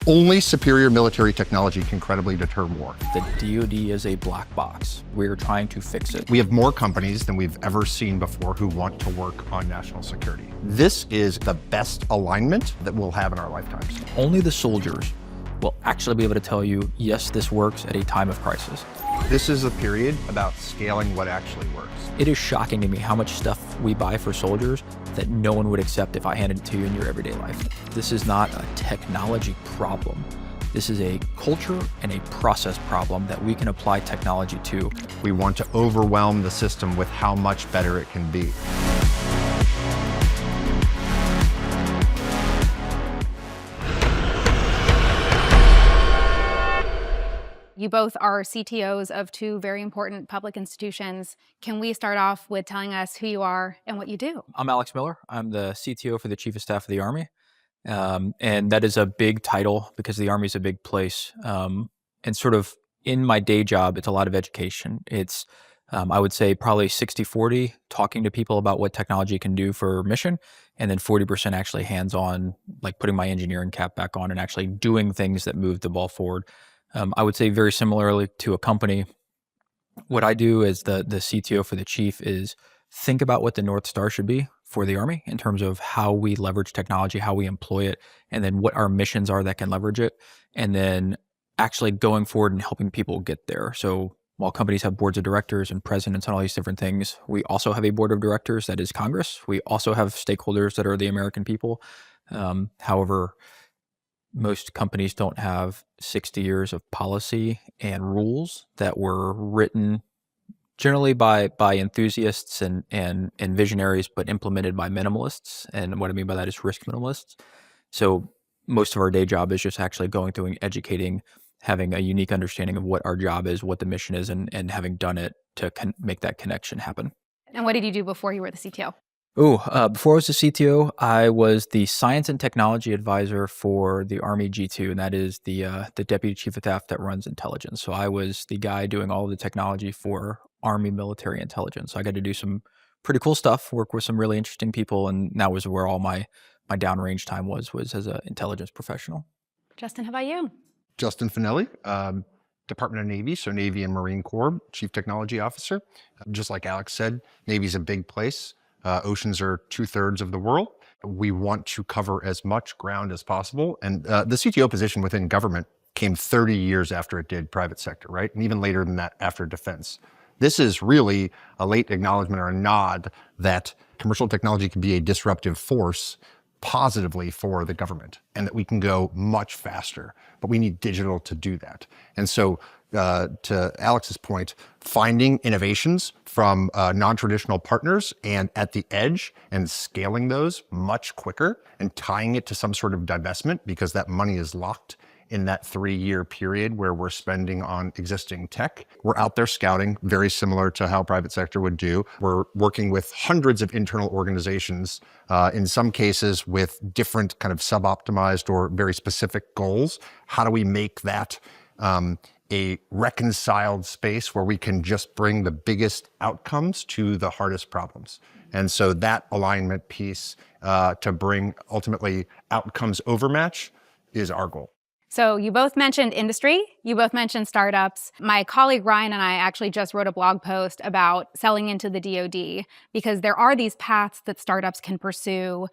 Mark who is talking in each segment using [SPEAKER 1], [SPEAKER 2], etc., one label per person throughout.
[SPEAKER 1] Only superior military technology can credibly deter war.
[SPEAKER 2] The DoD is a black box. We're trying to fix it.
[SPEAKER 1] We have more companies than we've ever seen before who want to work on national security. This is the best alignment that we'll have in our lifetimes.
[SPEAKER 2] Only the soldiers will actually be able to tell you, yes, this works at a time of crisis.
[SPEAKER 1] This is a period about scaling what actually works.
[SPEAKER 2] It is shocking to me how much stuff we buy for soldiers that no one would accept if I handed it to you in your everyday life. This is not a technology problem. This is a culture and a process problem that we can apply technology to.
[SPEAKER 1] We want to overwhelm the system with how much better it can be.
[SPEAKER 3] You both are CTOs of two very important public institutions. Can we start off with telling us who you are and what you do?
[SPEAKER 2] I'm Alex Miller. I'm the CTO for the Chief of Staff of the Army. And that is a big title because the Army is a big place. And sort of in my day job, it's a lot of education. It's, I would say, probably 60-40, talking to people about what technology can do for mission, and then 40% actually hands-on, like putting my engineering cap back on and actually doing things that move the ball forward. I would say very similarly to a company, what I do as the CTO for the chief is think about what the North Star should be for the Army in terms of how we leverage technology, how we employ it, and then what our missions are that can leverage it, and then actually going forward and helping people get there. So while companies have boards of directors and presidents and all these different things, we also have a board of directors that is Congress. We also have stakeholders that are the American people. However, most companies don't have 60 years of policy and rules that were written generally by enthusiasts and visionaries, but implemented by minimalists. And what I mean by that is risk minimalists. So most of our day job is just actually going through and educating, having a unique understanding of what our job is, what the mission is, and having done it to make that connection happen.
[SPEAKER 3] And what did you do before you were the CTO?
[SPEAKER 2] Before I was the CTO, I was the Science and Technology Advisor for the Army G2, and that is the Deputy Chief of Staff that runs intelligence. So I was the guy doing all of the technology for Army military intelligence. So I got to do some pretty cool stuff, work with some really interesting people, and that was where all my downrange time was as an intelligence professional.
[SPEAKER 3] Justin, how about you?
[SPEAKER 1] Justin Fanelli, Department of Navy, so Navy and Marine Corps, Chief Technology Officer. Just like Alex said, Navy's a big place. Oceans are 2/3 of the world. We want to cover as much ground as possible. And the CTO position within government came 30 years after it did private sector, right? And even later than that after defense. This is really a late acknowledgement or a nod that commercial technology can be a disruptive force positively for the government and that we can go much faster, but we need digital to do that. And so to Alex's point, finding innovations from non-traditional partners and at the edge and scaling those much quicker and tying it to some sort of divestment because that money is locked in that 3-year period where we're spending on existing tech. We're out there scouting, very similar to how private sector would do. We're working with hundreds of internal organizations, in some cases with different kind of sub-optimized or very specific goals. How do we make that a reconciled space where we can just bring the biggest outcomes to the hardest problems? And so that alignment piece to bring ultimately outcomes overmatch is our goal.
[SPEAKER 3] So you both mentioned industry, you both mentioned startups. My colleague Ryan and I actually just wrote a blog post about selling into the DoD because there are these paths that startups can pursue.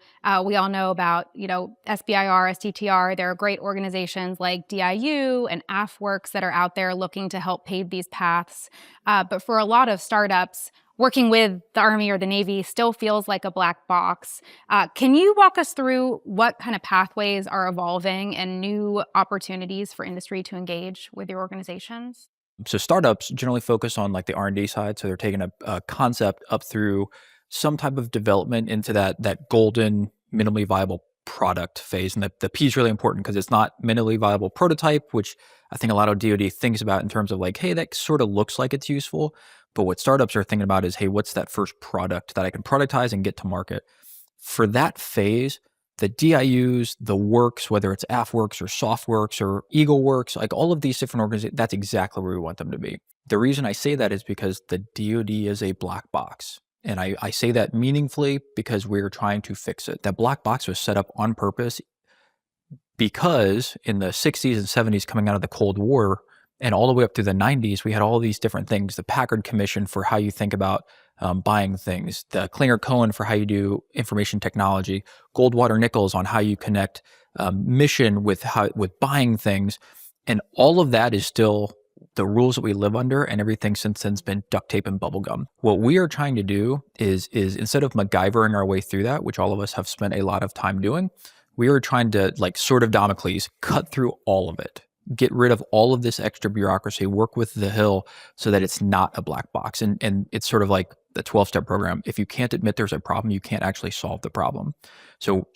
[SPEAKER 3] We all know about, SBIR, STTR. There are great organizations like DIU and AFWorks that are out there looking to help pave these paths. But for a lot of startups, working with the Army or the Navy still feels like a black box. Can you walk us through what kind of pathways are evolving and new opportunities for industry to engage with your organizations?
[SPEAKER 2] So startups generally focus on like the R&D side. So they're taking a concept up through some type of development into that golden minimally viable product phase. And the P is really important because it's not minimally viable prototype, which I think a lot of DoD thinks about in terms of like, hey, that sort of looks like it's useful. But what startups are thinking about is, hey, what's that first product that I can productize and get to market? For that phase, the DIUs, the works, whether it's AFWorks or SoftWorks or EagleWorks, like all of these different organizations, that's exactly where we want them to be. The reason I say that is because the DoD is a black box. And I say that meaningfully because we're trying to fix it. That black box was set up on purpose because in the 60s and 70s, coming out of the Cold War and all the way up through the 90s, we had all these different things. The Packard Commission for how you think about buying things, the Klinger-Cohen for how you do information technology, Goldwater-Nichols on how you connect mission with buying things. And all of that is still the rules that we live under, and everything since then's been duct tape and bubble gum. What we are trying to do is instead of MacGyvering our way through that, which all of us have spent a lot of time doing, we are trying to, like Sword of Damocles, cut through all of it, get rid of all of this extra bureaucracy, work with the Hill so that it's not a black box. And it's sort of like the 12-step program. If you can't admit there's a problem, you can't actually solve the problem. So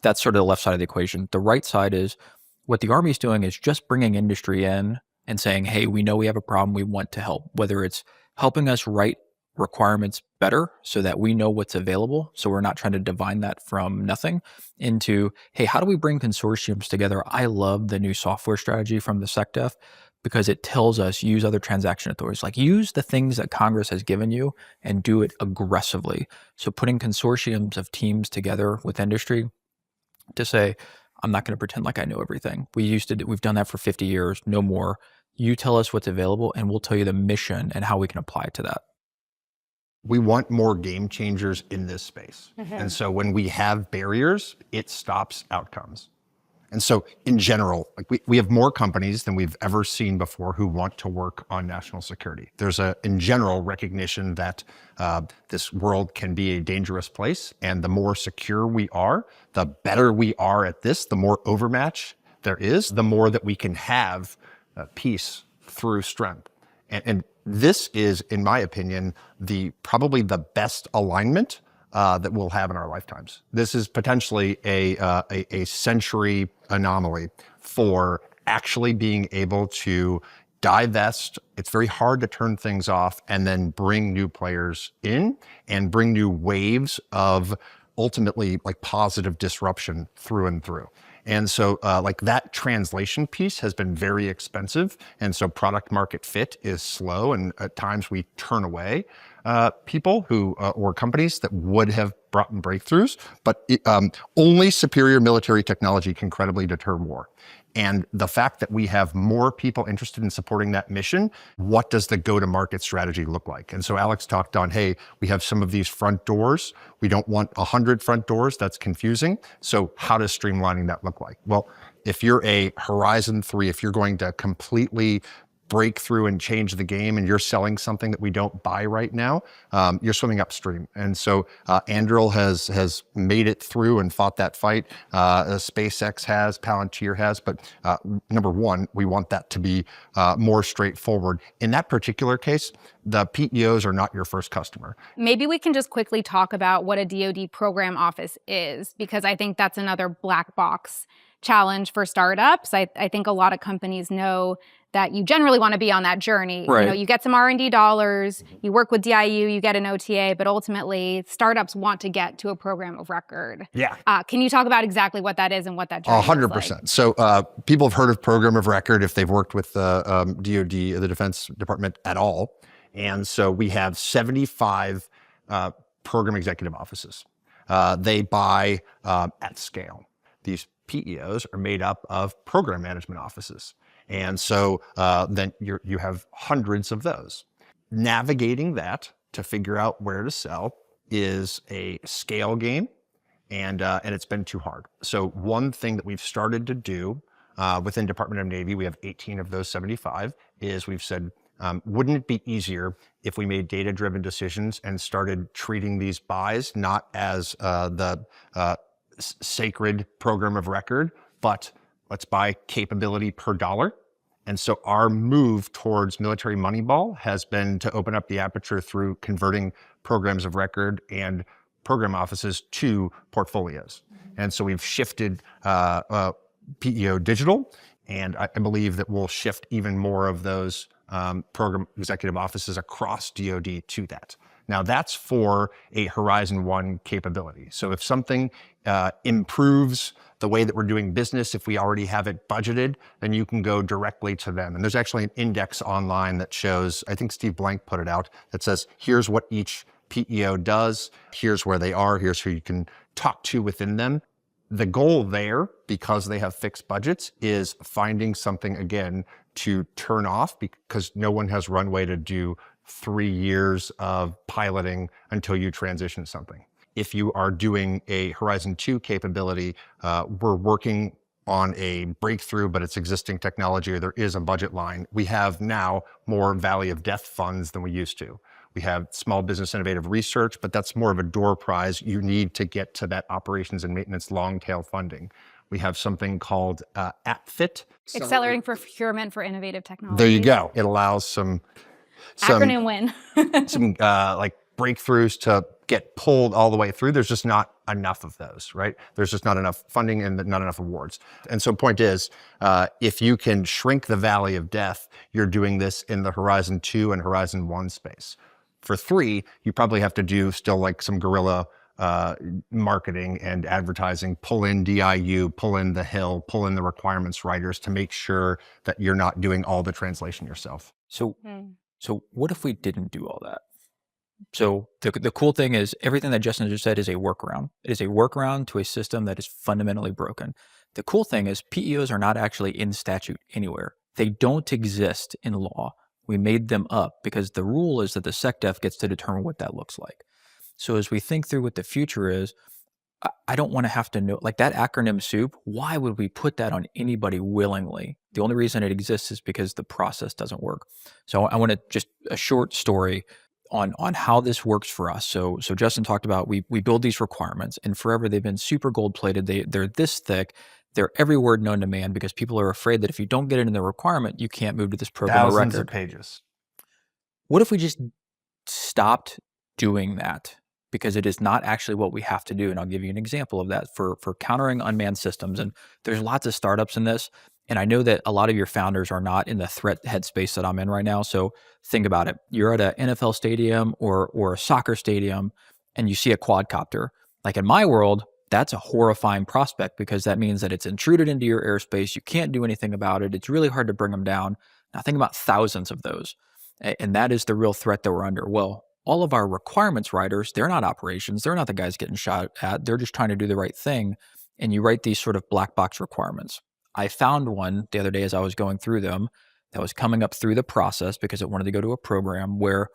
[SPEAKER 2] that's sort of the left side of the equation. The right side is what the Army's doing is just bringing industry in and saying, hey, we know we have a problem, we want to help, whether it's helping us write requirements better so that we know what's available, so we're not trying to divine that from nothing, into, hey, how do we bring consortiums together? I love the new software strategy from the SecDef because it tells us use other transaction authorities, like use the things that Congress has given you and do it aggressively. So putting consortiums of teams together with industry to say, I'm not going to pretend like I know everything. We've done that for 50 years, no more. You tell us what's available and we'll tell you the mission and how we can apply it to that.
[SPEAKER 1] We want more game changers in this space. And so when we have barriers, it stops outcomes. And so in general, like we have more companies than we've ever seen before who want to work on national security. There's in general, recognition that this world can be a dangerous place. And the more secure we are, the better we are at this, the more overmatch there is, the more that we can have peace through strength. And this is, in my opinion, probably the best alignment that we'll have in our lifetimes. This is potentially a century anomaly for actually being able to divest. It's very hard to turn things off and then bring new players in and bring new waves of ultimately like positive disruption through and through. And so like that translation piece has been very expensive. And so product market fit is slow. And at times we turn away people who or companies that would have brought in breakthroughs, but only superior military technology can credibly deter war. And the fact that we have more people interested in supporting that mission, what does the go-to-market strategy look like? And so Alex talked on, hey, we have some of these front doors. We don't want 100 front doors. That's confusing. So how does streamlining that look like? Well, if you're a Horizon 3, if you're going to completely break through and change the game and you're selling something that we don't buy right now, you're swimming upstream. And so Anduril has made it through and fought that fight. SpaceX has, Palantir has, but number one, we want that to be more straightforward. In that particular case, the PEOs are not your first customer.
[SPEAKER 3] Maybe we can just quickly talk about what a DoD program office is, because I think that's another black box challenge for startups. I think a lot of companies know that you generally want to be on that journey.
[SPEAKER 2] Right.
[SPEAKER 3] You know, you get some R&D dollars, you work with DIU, you get an OTA, but ultimately startups want to get to a program of record.
[SPEAKER 1] Yeah.
[SPEAKER 3] Can you talk about exactly what that is and what that journey
[SPEAKER 1] 100%.
[SPEAKER 3] like?
[SPEAKER 1] So people have heard of program of record if they've worked with the DoD, the Defense Department at all. And so we have 75 program executive offices. They buy at scale. These PEOs are made up of program management offices. And so then you have hundreds of those. Navigating that to figure out where to sell is a scale game, and it's been too hard. So one thing that we've started to do within Department of Navy, we have 18 of those 75, is we've said, wouldn't it be easier if we made data-driven decisions and started treating these buys not as the sacred program of record, but let's buy capability per dollar. And so our move towards military Moneyball has been to open up the aperture through converting programs of record and program offices to portfolios. And so we've shifted PEO digital, and I believe that we'll shift even more of those program executive offices across DoD to that. Now that's for a Horizon 1 capability. So if something improves the way that we're doing business, if we already have it budgeted, then you can go directly to them. And there's actually an index online that shows, I think Steve Blank put it out, that says, here's what each PEO does, here's where they are, here's who you can talk to within them. The goal there, because they have fixed budgets, is finding something, again, to turn off, because no one has runway to do 3 years of piloting until you transition to something. If you are doing a Horizon 2 capability, we're working on a breakthrough, but it's existing technology, or there is a budget line. We have now more Valley of Death funds than we used to. We have small business innovative research, but that's more of a door prize. You need to get to that operations and maintenance long tail funding. We have something called AppFit.
[SPEAKER 3] Accelerating for procurement for innovative technologies.
[SPEAKER 1] There you go. It allows some
[SPEAKER 3] Acronym win.
[SPEAKER 1] some like breakthroughs to get pulled all the way through. There's just not enough of those, right? There's just not enough funding and not enough awards. And so point is, if you can shrink the Valley of Death, you're doing this in the Horizon 2 and Horizon 1 space. For 3, you probably have to do still like some guerrilla marketing and advertising, pull in DIU, pull in the Hill, pull in the requirements writers to make sure that you're not doing all the translation yourself.
[SPEAKER 2] So what if we didn't do all that? So the cool thing is everything that Justin just said is a workaround. It is a workaround to a system that is fundamentally broken. The cool thing is PEOs are not actually in statute anywhere. They don't exist in law. We made them up because the rule is that the SecDef gets to determine what that looks like. So as we think through what the future is, I don't want to have to know, like that acronym soup, why would we put that on anybody willingly? The only reason it exists is because the process doesn't work. So I want to just a short story on how this works for us. So Justin talked about we build these requirements, and forever they've been super gold plated. They're this thick. They're every word known to man because people are afraid that if you don't get it in the requirement, you can't move to this program of record.
[SPEAKER 1] Thousands of pages.
[SPEAKER 2] What if we just stopped doing that? Because it is not actually what we have to do. And I'll give you an example of that for countering unmanned systems. And there's lots of startups in this. And I know that a lot of your founders are not in the threat headspace that I'm in right now. So think about it. You're at an NFL stadium or a soccer stadium and you see a quadcopter. Like in my world, that's a horrifying prospect because that means that it's intruded into your airspace. You can't do anything about it. It's really hard to bring them down. Now think about thousands of those. And that is the real threat that we're under. Well, all of our requirements writers, they're not operations. They're not the guys getting shot at. They're just trying to do the right thing. And you write these sort of black box requirements. I found one the other day as I was going through them that was coming up through the process because it wanted to go to a program where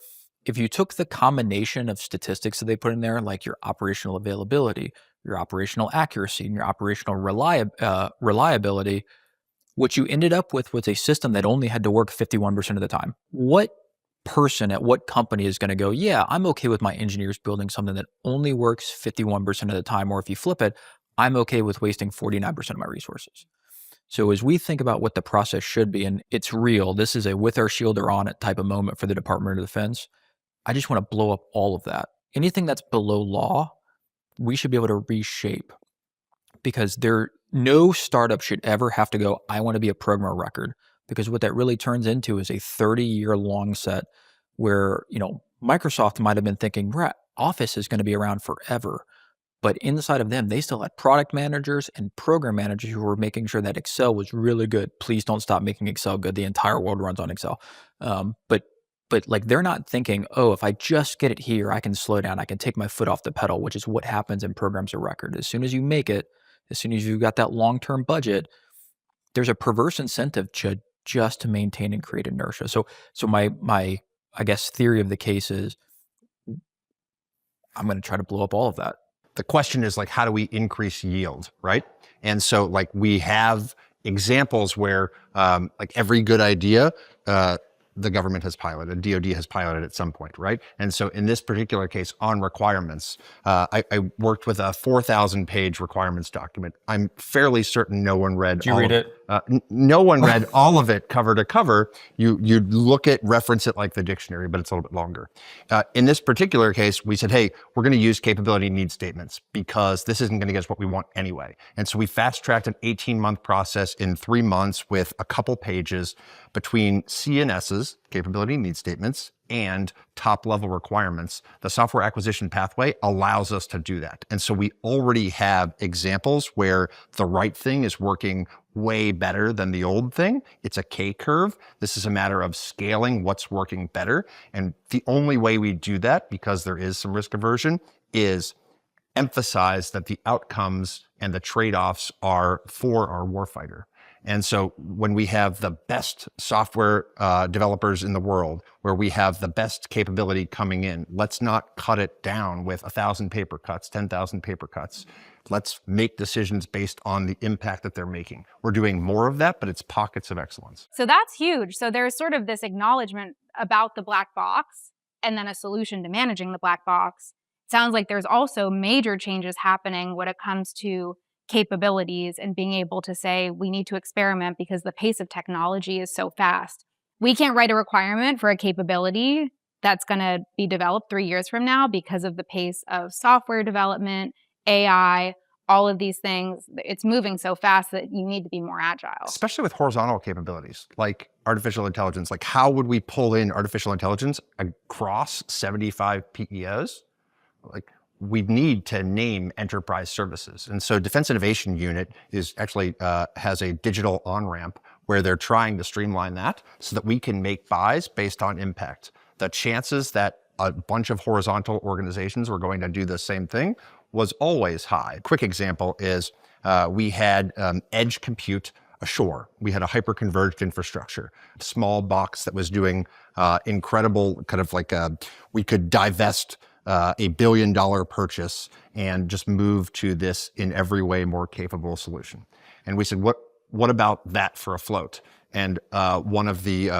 [SPEAKER 2] if you took the combination of statistics that they put in there, like your operational availability, your operational accuracy, and your operational reliability, what you ended up with was a system that only had to work 51% of the time. What person at what company is going to go, yeah, I'm okay with my engineers building something that only works 51% of the time, or if you flip it, I'm okay with wasting 49% of my resources. So as we think about what the process should be, and it's real, this is a with our shield or on it type of moment for the Department of Defense, I just want to blow up all of that. Anything that's below law, we should be able to reshape because no startup should ever have to go, I want to be a program of record. Because what that really turns into is a 30-year long set where, Microsoft might have been thinking, Office is going to be around forever. But inside of them, they still had product managers and program managers who were making sure that Excel was really good. Please don't stop making Excel good. The entire world runs on Excel. But like they're not thinking, oh, if I just get it here, I can slow down. I can take my foot off the pedal, which is what happens in programs of record. As soon as you make it, as soon as you've got that long-term budget, there's a perverse incentive just to maintain and create inertia. So my I guess theory of the case is I'm going to try to blow up all of that.
[SPEAKER 1] The question is like, how do we increase yield, right? And so like we have examples where like every good idea, the government has piloted, DoD has piloted at some point, right? And so in this particular case on requirements, I worked with a 4,000-page requirements document. I'm fairly certain no one read.
[SPEAKER 2] Did you read it?
[SPEAKER 1] No one read all of it cover to cover. You look at, reference it like the dictionary, but it's a little bit longer. In this particular case, we said, hey, we're going to use capability need statements because this isn't going to get us what we want anyway. And so we fast-tracked an 18-month process in 3 months with a couple pages between CNSs, capability need statements, and top-level requirements. The software acquisition pathway allows us to do that. And so we already have examples where the right thing is working way better than the old thing. It's a K-curve. This is a matter of scaling what's working better. And the only way we do that, because there is some risk aversion, is emphasize that the outcomes and the trade-offs are for our warfighter. And so when we have the best software developers in the world, where we have the best capability coming in, let's not cut it down with 1,000 paper cuts, 10,000 paper cuts. Let's make decisions based on the impact that they're making. We're doing more of that, but it's pockets of excellence.
[SPEAKER 3] So that's huge. So there's sort of this acknowledgement about the black box and then a solution to managing the black box. Sounds like there's also major changes happening when it comes to capabilities and being able to say we need to experiment because the pace of technology is so fast. We can't write a requirement for a capability that's going to be developed 3 years from now because of the pace of software development, AI, all of these things. It's moving so fast that you need to be more agile.
[SPEAKER 1] Especially with horizontal capabilities like artificial intelligence. Like, how would we pull in artificial intelligence across 75 PEOs? Like, we need to name enterprise services. And so Defense Innovation Unit is actually has a digital on-ramp where they're trying to streamline that so that we can make buys based on impact. The chances that a bunch of horizontal organizations were going to do the same thing was always high. Quick example is we had edge compute ashore. We had a hyper-converged infrastructure, small box that was doing incredible kind of like we could divest a $1 billion purchase and just move to this in every way more capable solution. And we said, what about that for a float? And one of the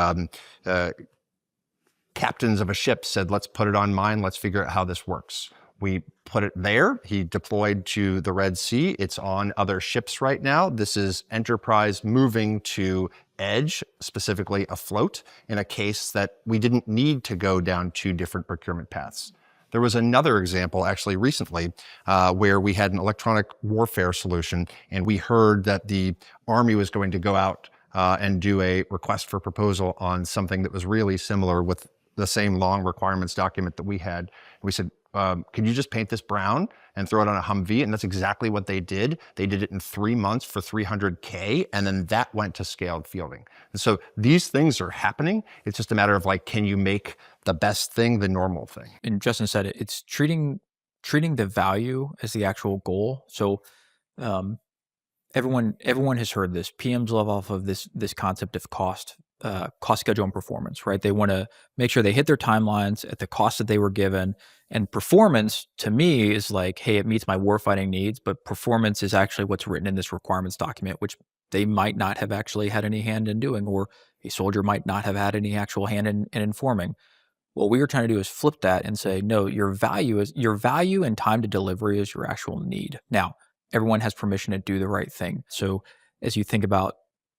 [SPEAKER 1] captains of a ship said, let's put it on mine. Let's figure out how this works. We put it there. He deployed to the Red Sea. It's on other ships right now. This is enterprise moving to edge, specifically afloat, in a case that we didn't need to go down 2 different procurement paths. There was another example actually recently where we had an electronic warfare solution, and we heard that the Army was going to go out and do a request for proposal on something that was really similar with the same long requirements document that we had. We said, can you just paint this brown and throw it on a Humvee? And that's exactly what they did. They did it in 3 months for $300K, and then that went to scaled fielding. And so these things are happening. It's just a matter of like, can you make the best thing the normal thing?
[SPEAKER 2] And Justin said it, it's treating the value as the actual goal. So everyone has heard this. PMs live off of this concept of cost, schedule, and performance, right? They want to make sure they hit their timelines at the cost that they were given. And performance, to me, is like, hey, it meets my warfighting needs, but performance is actually what's written in this requirements document, which they might not have actually had any hand in doing, or a soldier might not have had any actual hand in informing. What we were trying to do is flip that and say, no, your value and time to delivery is your actual need. Now, everyone has permission to do the right thing. So as you think about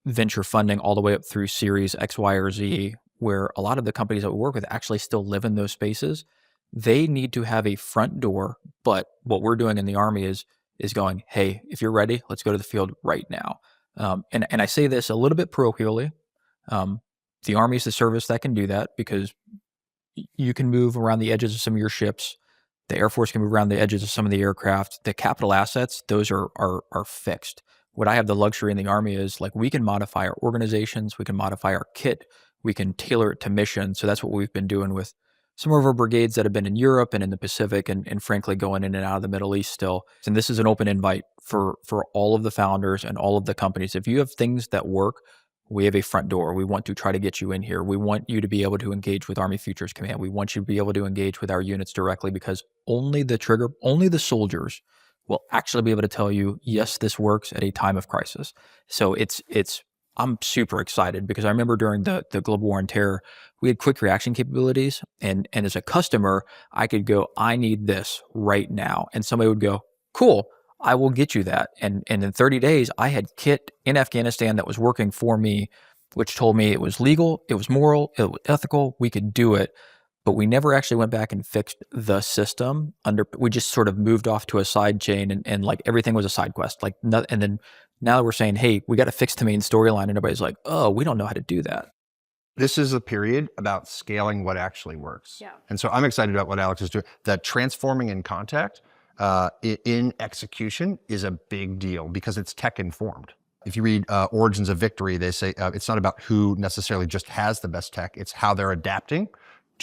[SPEAKER 2] venture funding all the way up through Series X, Y, or Z, where a lot of the companies that we work with actually still live in those spaces, they need to have a front door. But what we're doing in the Army is going, hey, if you're ready, let's go to the field right now. And I say this a little bit parochially. The Army is the service that can do that because you can move around the edges of some of your ships. The Air Force can move around the edges of some of the aircraft. The capital assets, those are fixed. What I have the luxury in the Army is like we can modify our organizations, we can modify our kit, we can tailor it to mission. So that's what we've been doing with some of our brigades that have been in Europe and in the Pacific and frankly going in and out of the Middle East still. And this is an open invite for all of the founders and all of the companies. If you have things that work, we have a front door. We want to try to get you in here. We want you to be able to engage with Army Futures Command. We want you to be able to engage with our units directly because only the soldiers will actually be able to tell you, yes, this works at a time of crisis. So I'm super excited because I remember during the global war on terror, we had quick reaction capabilities. And as a customer, I could go, I need this right now. And somebody would go, cool, I will get you that. And in 30 days, I had kit in Afghanistan that was working for me, which told me it was legal, it was moral, it was ethical, we could do it. But we never actually went back and fixed the system. We just sort of moved off to a side chain and like everything was a side quest. And then now we're saying, hey, we got to fix the main storyline. And everybody's like, oh, we don't know how to do that.
[SPEAKER 1] This is a period about scaling what actually works.
[SPEAKER 3] Yeah.
[SPEAKER 1] And so I'm excited about what Alex is doing. That transforming in contact in execution is a big deal because it's tech informed. If you read Origins of Victory, they say it's not about who necessarily just has the best tech, it's how they're adapting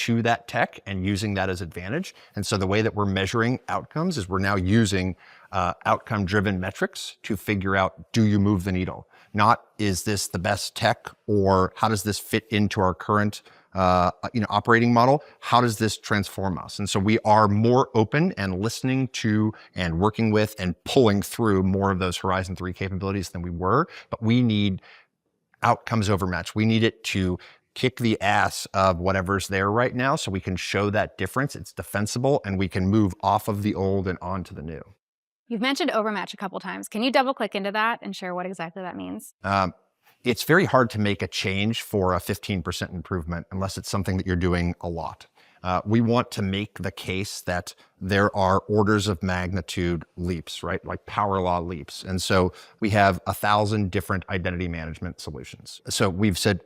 [SPEAKER 1] to that tech and using that as advantage. And so the way that we're measuring outcomes is we're now using outcome-driven metrics to figure out, do you move the needle? Not, is this the best tech, or how does this fit into our current operating model? How does this transform us? And so we are more open and listening to and working with and pulling through more of those Horizon 3 capabilities than we were, but we need outcomes overmatch. We need it to kick the ass of whatever's there right now so we can show that difference. It's defensible and we can move off of the old and onto the new.
[SPEAKER 3] You've mentioned Overmatch a couple times. Can you double click into that and share what exactly that means?
[SPEAKER 1] It's very hard to make a change for a 15% improvement unless it's something that you're doing a lot. We want to make the case that there are orders of magnitude leaps, right? Like power law leaps. And so we have 1,000 different identity management solutions. So we've said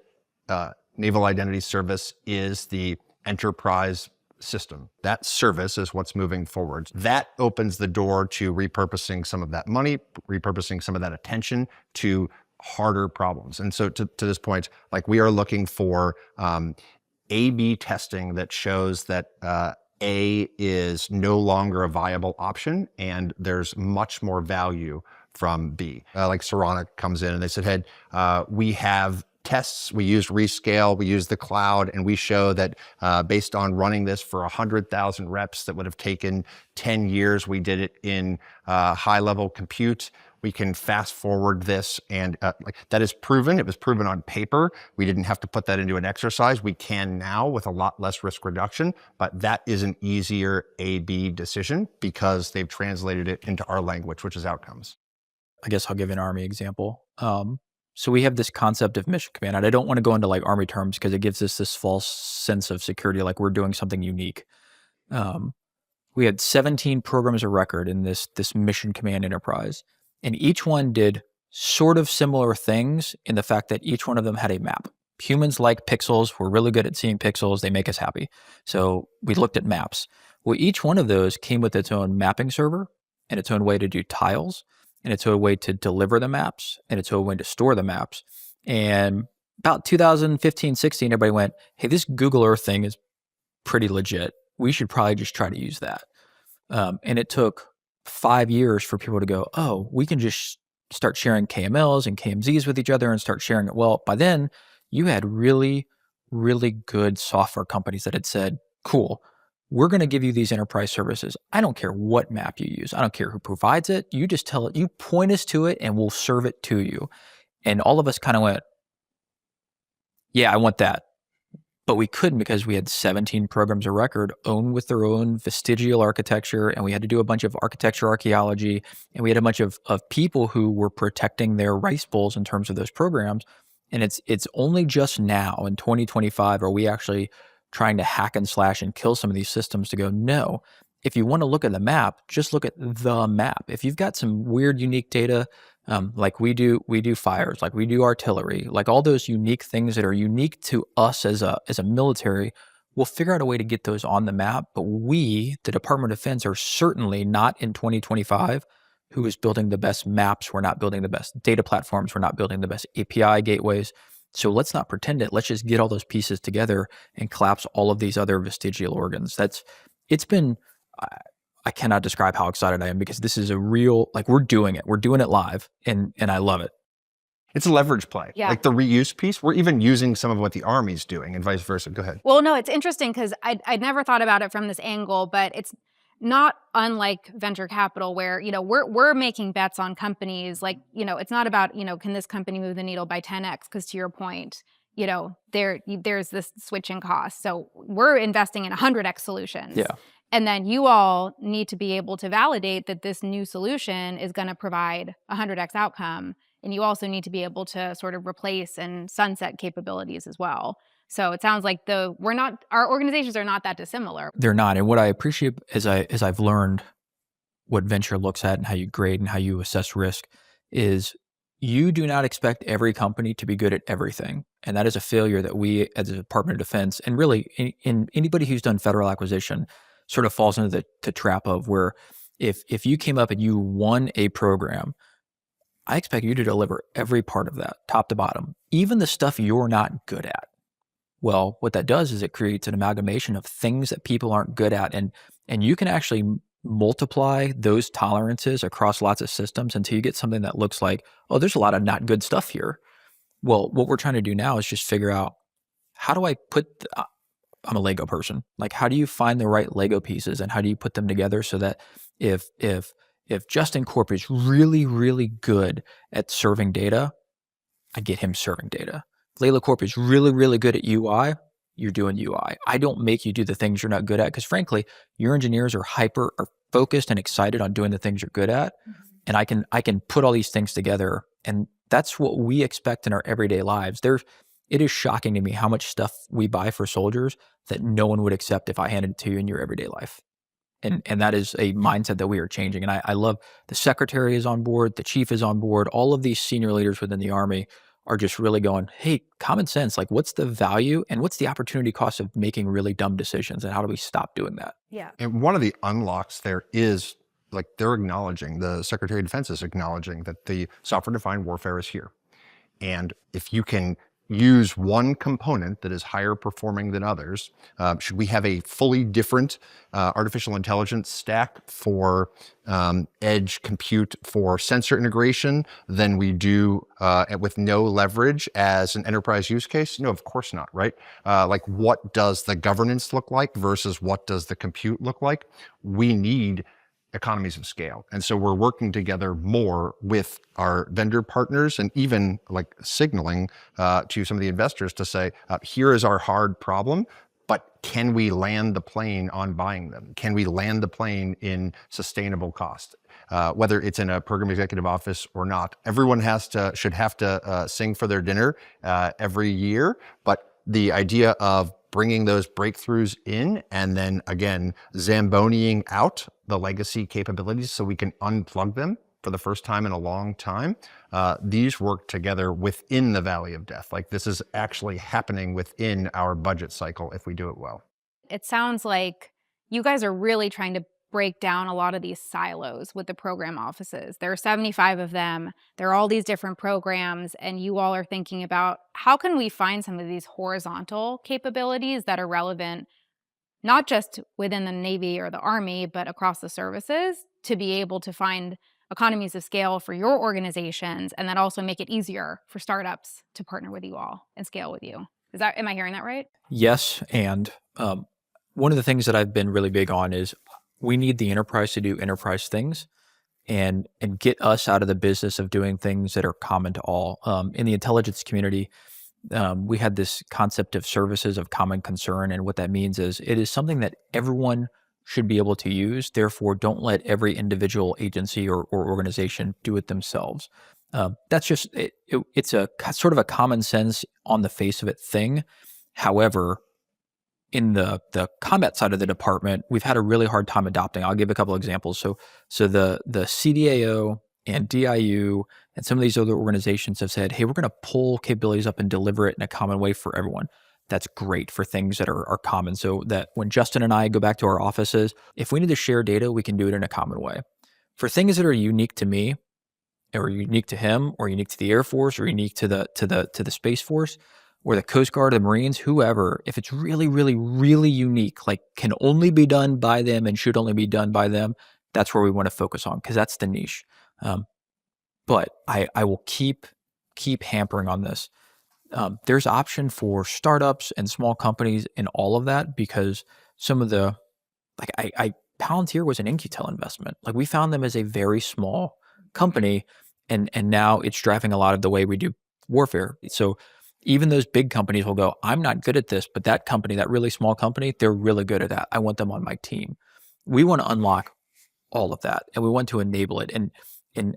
[SPEAKER 1] Naval Identity Service is the enterprise system. That service is what's moving forward. That opens the door to repurposing some of that money, repurposing some of that attention to harder problems. And so to this point, like, we are looking for A/B testing that shows that A is no longer a viable option and there's much more value from B. Like Sarana comes in and they said, hey, we have tests, we used Rescale, we used the cloud, and we show that based on running this for 100,000 reps that would have taken 10 years, we did it in high-level compute. We can fast forward this, and that is proven. It was proven on paper. We didn't have to put that into an exercise. We can now with a lot less risk reduction, but that is an easier A/B decision because they've translated it into our language, which is outcomes.
[SPEAKER 2] I guess I'll give an Army example. So we have this concept of mission command, and I don't want to go into like Army terms because it gives us this false sense of security, like we're doing something unique. We had 17 programs of record in this mission command enterprise, and each one did sort of similar things in the fact that each one of them had a map. Humans like pixels. We're really good at seeing pixels. They make us happy. So we looked at maps. Well, each one of those came with its own mapping server and its own way to do tiles, and its own way to deliver the maps, and its own way to store the maps. And about 2015, 16, everybody went, hey, this Google Earth thing is pretty legit. We should probably just try to use that. And it took 5 years for people to go, oh, we can just start sharing KMLs and KMZs with each other and start sharing it. Well, by then, you had really, really good software companies that had said, cool, we're going to give you these enterprise services. I don't care what map you use. I don't care who provides it. You just tell it, you point us to it and we'll serve it to you. And all of us kind of went, yeah, I want that. But we couldn't because we had 17 programs of record owned with their own vestigial architecture, and we had to do a bunch of architecture archaeology, and we had a bunch of people who were protecting their rice bowls in terms of those programs. And it's only just now in 2025 are we actually trying to hack and slash and kill some of these systems to go, no, if you want to look at the map, just look at the map. If you've got some weird, unique data, like we do fires, like we do artillery, like all those unique things that are unique to us as a military, we'll figure out a way to get those on the map. But we, the Department of Defense, are certainly not in 2025 who is building the best maps. We're not building the best data platforms. We're not building the best API gateways. So let's not pretend it. Let's just get all those pieces together and collapse all of these other vestigial organs. It's been, I cannot describe how excited I am because this is a real, like, we're doing it. We're doing it live, and I love it.
[SPEAKER 1] It's a leverage play.
[SPEAKER 3] Yeah.
[SPEAKER 1] Like the reuse piece, we're even using some of what the Army's doing and vice versa. Go ahead.
[SPEAKER 3] Well, no, it's interesting because I'd never thought about it from this angle, but it's not unlike venture capital where, we're making bets on companies. Like, it's not about, can this company move the needle by 10x? Because to your point, there's this switching cost. So we're investing in 100x solutions.
[SPEAKER 2] Yeah.
[SPEAKER 3] And then you all need to be able to validate that this new solution is going to provide a 100x outcome. And you also need to be able to sort of replace and sunset capabilities as well. So it sounds like our organizations are not that dissimilar.
[SPEAKER 2] They're not. And what I appreciate as I've learned what venture looks at and how you grade and how you assess risk is you do not expect every company to be good at everything. And that is a failure that we as a Department of Defense, and really in anybody who's done federal acquisition, sort of falls into the trap of where if you came up and you won a program, I expect you to deliver every part of that, top to bottom, even the stuff you're not good at. Well, what that does is it creates an amalgamation of things that people aren't good at. And you can actually multiply those tolerances across lots of systems until you get something that looks like, oh, there's a lot of not good stuff here. Well, what we're trying to do now is just figure out, how do I put, I'm a Lego person. Like, how do you find the right Lego pieces and how do you put them together so that if Justin Corp is really, really good at serving data, I get him serving data. Leila Corp is really, really good at UI, you're doing UI. I don't make you do the things you're not good at because frankly, your engineers are focused and excited on doing the things you're good at. And I can put all these things together. And that's what we expect in our everyday lives. It is shocking to me how much stuff we buy for soldiers that no one would accept if I handed it to you in your everyday life. And that is a mindset that we are changing. And I love the secretary is on board, the chief is on board, all of these senior leaders within the Army are just really going, hey, common sense, like what's the value and what's the opportunity cost of making really dumb decisions and how do we stop doing that?
[SPEAKER 3] Yeah.
[SPEAKER 1] And one of the unlocks there is, like, they're acknowledging, the Secretary of Defense is acknowledging that the software-defined warfare is here. And if you can use one component that is higher performing than others, should we have a fully different artificial intelligence stack for edge compute for sensor integration than we do with no leverage as an enterprise use case? No, of course not, right? Like, what does the governance look like versus what does the compute look like? We need economies of scale. And so we're working together more with our vendor partners and even like signaling to some of the investors to say, here is our hard problem, but can we land the plane on buying them? Can we land the plane in sustainable cost? Whether it's in a program executive office or not, everyone should have to sing for their dinner every year. But the idea of bringing those breakthroughs in and then again, Zamboniing out the legacy capabilities so we can unplug them for the first time in a long time. These work together within the valley of death. Like, this is actually happening within our budget cycle if we do it well.
[SPEAKER 3] It sounds like you guys are really trying to break down a lot of these silos with the program offices. There are 75 of them. There are all these different programs, and you all are thinking about how can we find some of these horizontal capabilities that are relevant, not just within the Navy or the Army, but across the services to be able to find economies of scale for your organizations and then also make it easier for startups to partner with you all and scale with you. Am I hearing that right?
[SPEAKER 2] Yes. And one of the things that I've been really big on is we need the enterprise to do enterprise things and get us out of the business of doing things that are common to all. In the intelligence community, we had this concept of services of common concern. And what that means is it is something that everyone should be able to use. Therefore, don't let every individual agency or organization do it themselves. That's just, it's a sort of a common sense on the face of it thing. However, in the combat side of the department, we've had a really hard time adopting. I'll give a couple examples. So the CDAO and DIU and some of these other organizations have said, hey, we're going to pull capabilities up and deliver it in a common way for everyone. That's great for things that are common. So that when Justin and I go back to our offices, if we need to share data, we can do it in a common way. For things that are unique to me, or unique to him, or unique to the Air Force, or unique to the Space Force, or the Coast Guard, the Marines, whoever, if it's really, really, really unique, like can only be done by them and should only be done by them, that's where we want to focus on because that's the niche. But I will keep hampering on this. There's option for startups and small companies in all of that because some of the, like Palantir was an In-Q-Tel investment. Like we found them as a very small company and now it's driving a lot of the way we do warfare. So even those big companies will go, I'm not good at this, but that company, that really small company, they're really good at that. I want them on my team. We want to unlock all of that and we want to enable it. And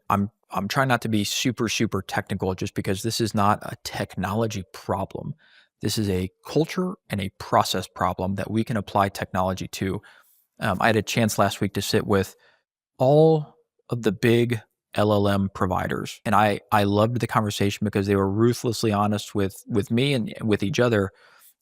[SPEAKER 2] I'm trying not to be super, super technical just because this is not a technology problem. This is a culture and a process problem that we can apply technology to. I had a chance last week to sit with all of the big LLM providers. And I loved the conversation because they were ruthlessly honest with me and with each other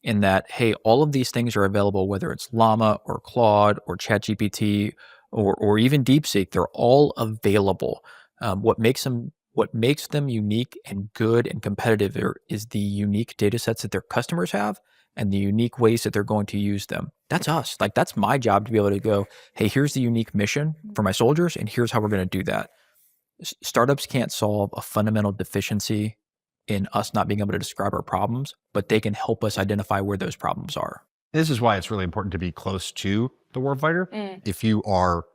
[SPEAKER 2] in that, hey, all of these things are available, whether it's Llama or Claude or ChatGPT or even DeepSeek, they're all available. What makes them What makes them unique and good and competitive is the unique data sets that their customers have and the unique ways that they're going to use them. That's us. Like, that's my job to be able to go, hey, here's the unique mission for my soldiers, and here's how we're going to do that. Startups can't solve a fundamental deficiency in us not being able to describe our problems, but they can help us identify where those problems are.
[SPEAKER 1] This is why it's really important to be close to the warfighter. If you are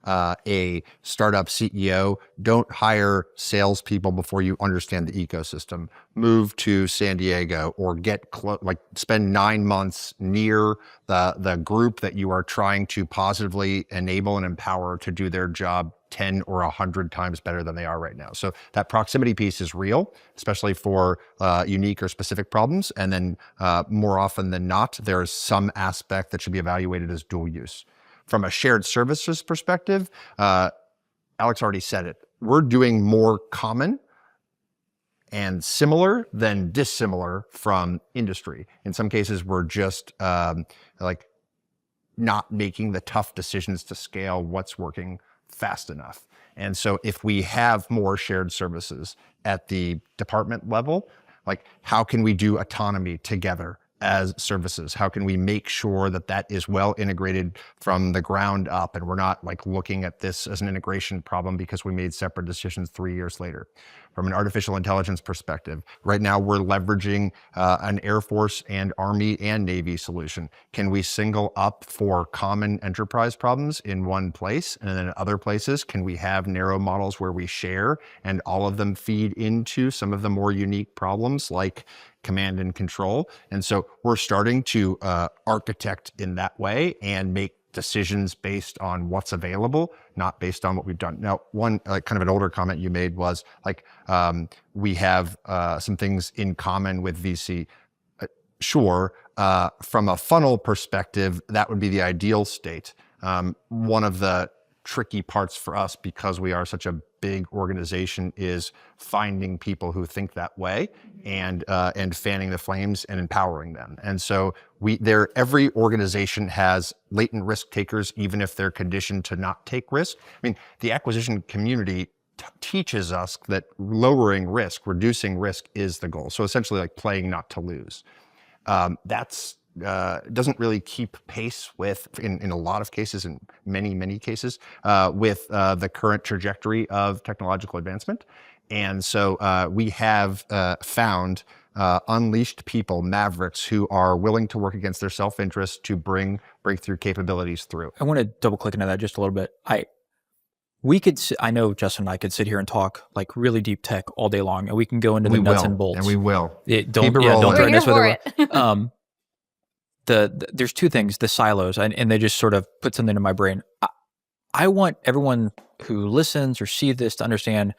[SPEAKER 1] a startup CEO, don't hire salespeople before you understand the ecosystem. Move to San Diego or get close, like spend 9 months near the group that you are trying to positively enable and empower to do their job 10 or 100 times better than they are right now. So that proximity piece is real, especially for unique or specific problems. And then more often than not, there's some aspect that should be evaluated as dual use. From a shared services perspective, Alex already said it. We're doing more common and similar than dissimilar from industry. In some cases, we're just like not making the tough decisions to scale what's working fast enough. And so if we have more shared services at the department level, like how can we do autonomy together as services? How can we make sure that that is well integrated from the ground up and we're not like looking at this as an integration problem because we made separate decisions 3 years later? From an artificial intelligence perspective, right now we're leveraging an Air Force and Army and Navy solution. Can we single up for common enterprise problems in one place? And then in other places, can we have narrow models where we share and all of them feed into some of the more unique problems like command and control? And so we're starting to architect in that way and make decisions based on what's available, not based on what we've done. Now, one kind of an older comment you made was like, we have some things in common with VC. Sure, from a funnel perspective, that would be the ideal state. One of the tricky parts for us, because we are such a big organization, is finding people who think that way and fanning the flames and empowering them. And so every organization has latent risk takers, even if they're conditioned to not take risk. I mean, the acquisition community teaches us that lowering risk, reducing risk is the goal. So essentially like playing not to lose. That's doesn't really keep pace with, in a lot of cases, in many cases, with the current trajectory of technological advancement. And so we have found unleashed people, mavericks, who are willing to work against their self-interest to bring breakthrough capabilities through.
[SPEAKER 2] I want to double click into that just a little bit. I know Justin and I could sit here and talk like really deep tech all day long, and we can go into the nuts and bolts.
[SPEAKER 1] And we will.
[SPEAKER 2] Don't threaten us with it. There's two things, the silos, and they just sort of put something in my brain. I want everyone who listens or sees this to understand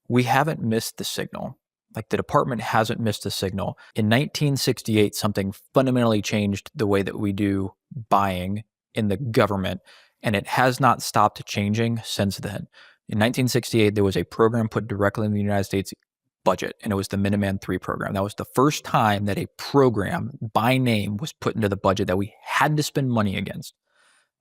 [SPEAKER 2] we haven't missed the signal. Like, the department hasn't missed the signal. In 1968, something fundamentally changed the way that we do buying in the government, and it has not stopped changing since then. In 1968, there was a program put directly in the United States budget, and it was the Minuteman III program. That was the first time that a program by name was put into the budget that we had to spend money against.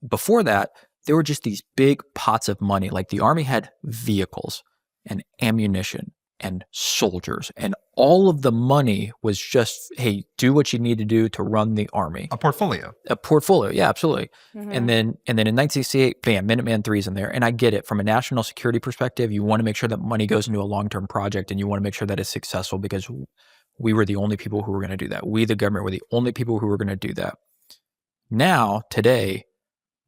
[SPEAKER 2] Before that, there were just these big pots of money. Like, the Army had vehicles and ammunition and soldiers, and all of the money was just, hey, do what you need to do to run the Army.
[SPEAKER 1] A portfolio,
[SPEAKER 2] yeah, absolutely. Mm-hmm. And then in 1968, bam, Minuteman III's in there. And I get it. From a national security perspective, you want to make sure that money goes into a long-term project, and you want to make sure that it's successful, because we were the only people who were going to do that. We, the government, were the only people who were going to do that. Now, today,